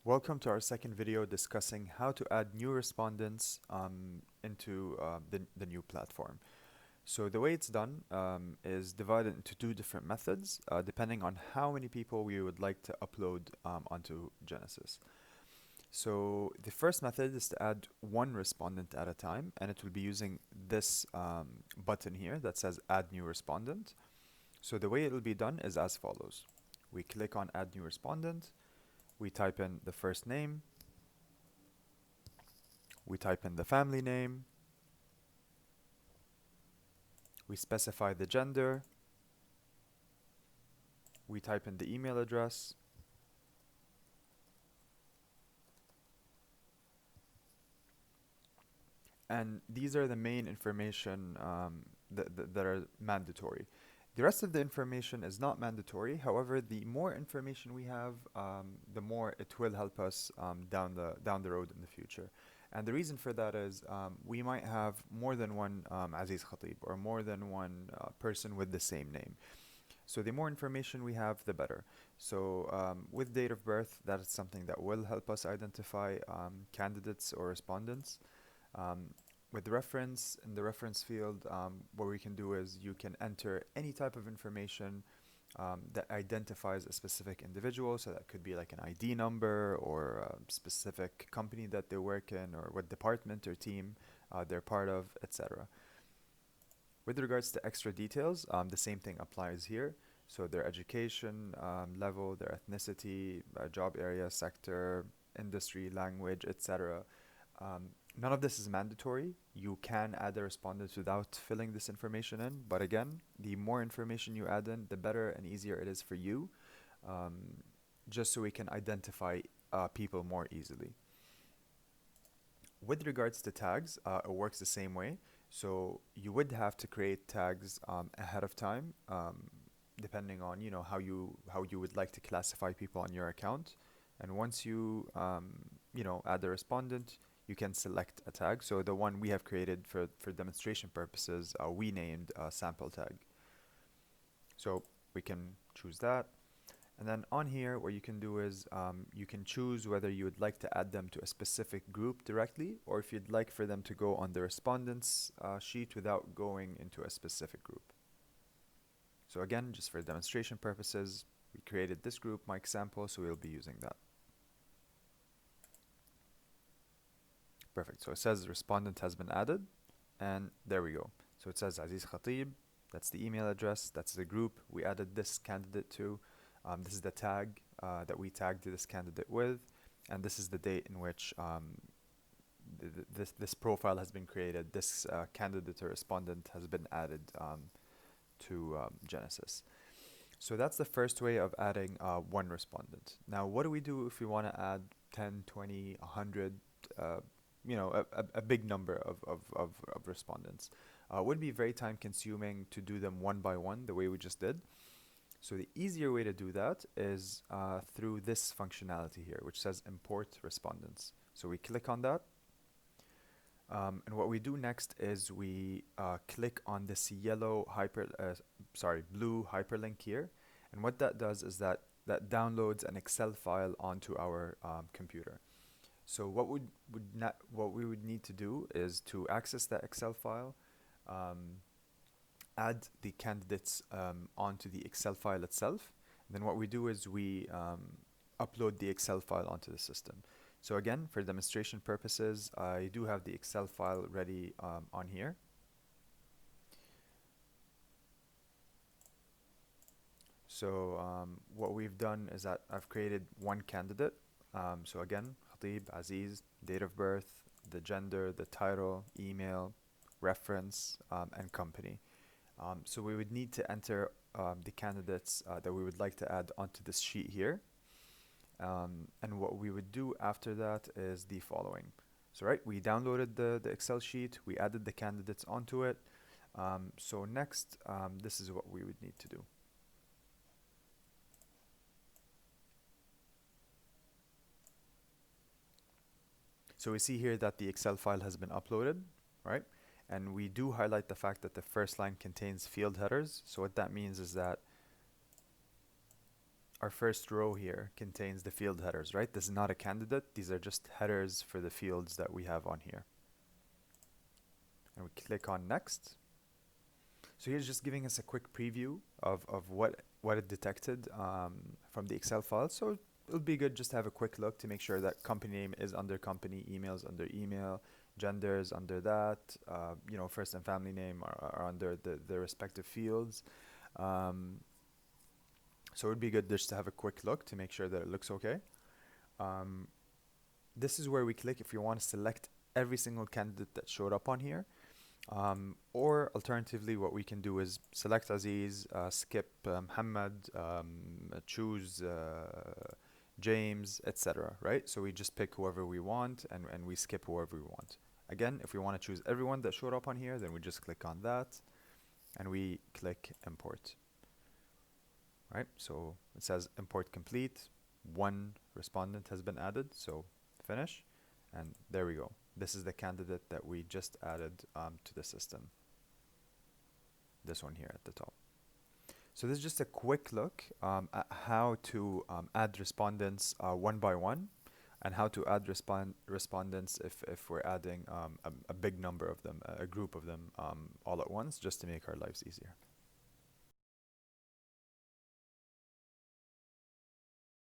Welcome to our second video discussing how to add new respondents into the new platform. So the way it's done is divided into two different methods depending on how many people we would like to upload onto Genesys. So the first method is to add one respondent at a time, and it will be using this button here that says add new respondent. So the way it will be done is as follows. We click on add new respondent, we type in the first name, we type in the family name, we specify the gender, we type in the email address, and these are the main information that are mandatory. The rest of the information is not mandatory. However, the more information we have, the more it will help us down the road in the future. And the reason for that is we might have more than one Aziz Khatib or more than one person with the same name. So the more information we have, the better. So with date of birth, that is something that will help us identify candidates or respondents. Um, with reference, in the reference field, what we can do is you can enter any type of information that identifies a specific individual. So that could be like an ID number or a specific company that they work in or what department or team they're part of, etc. With regards to extra details, the same thing applies here. So their education level, their ethnicity, job area, sector, industry, language, etc. Um, None of this is mandatory. You can add a respondent without filling this information in. But again, the more information you add in, the better and easier it is for you, um, just so we can identify people more easily. With regards to tags, it works the same way. So you would have to create tags ahead of time, depending on how you would like to classify people on your account. And once you add a respondent, you can select a tag. So the one we have created for demonstration purposes, we named sample tag. So we can choose that. And then on here, what you can do is you can choose whether you would like to add them to a specific group directly, or if you'd like for them to go on the respondents sheet without going into a specific group. So again, just for demonstration purposes, we created this group, my example, so we'll be using that. Perfect. So it says respondent has been added, and there we go. So it says Aziz Khatib, that's the email address, that's the group we added this candidate to. This is the tag that we tagged this candidate with, and this is the date in which this profile has been created. This candidate or respondent has been added to Genesys. So that's the first way of adding one respondent. Now, what do we do if we want to add 10, 20, 100, a big number of respondents? Would be very time consuming to do them one by one the way we just did. So the easier way to do that is through this functionality here, which says import respondents. So we click on that. And what we do next is we click on this blue hyperlink here. And what that does is that downloads an Excel file onto our computer. So what we would need to do is to access that Excel file, add the candidates onto the Excel file itself. And then what we do is we upload the Excel file onto the system. So again, for demonstration purposes, I do have the Excel file ready on here. So what we've done is that I've created one candidate. So again, Khatib, Aziz, date of birth, the gender, the title, email, reference, and company. So we would need to enter the candidates that we would like to add onto this sheet here. And what we would do after that is the following. So right, we downloaded the Excel sheet, we added the candidates onto it. So next, this is what we would need to do. So we see here that the Excel file has been uploaded, right? And we do highlight the fact that the first line contains field headers. So what that means is that our first row here contains the field headers, right? This is not a candidate. These are just headers for the fields that we have on here. And we click on next. So here's just giving us a quick preview of what it detected from the Excel file. So it'll be good just to have a quick look to make sure that company name is under company, emails under email, genders under that, you know, first and family name are under the respective fields. So it would be good just to have a quick look to make sure that it looks okay. This is where we click if you want to select every single candidate that showed up on here. Or alternatively, what we can do is select Aziz, skip Muhammad, choose James, etc. Right? So we just pick whoever we want and we skip whoever we want. Again, if we want to choose everyone that showed up on here, then we just click on that and we click import. Right? So it says import complete. One respondent has been added. So finish. And there we go. This is the candidate that we just added to the system. This one here at the top. So this is just a quick look at how to add respondents one by one, and how to add respondents if we're adding a big number of them, a group of them all at once, just to make our lives easier.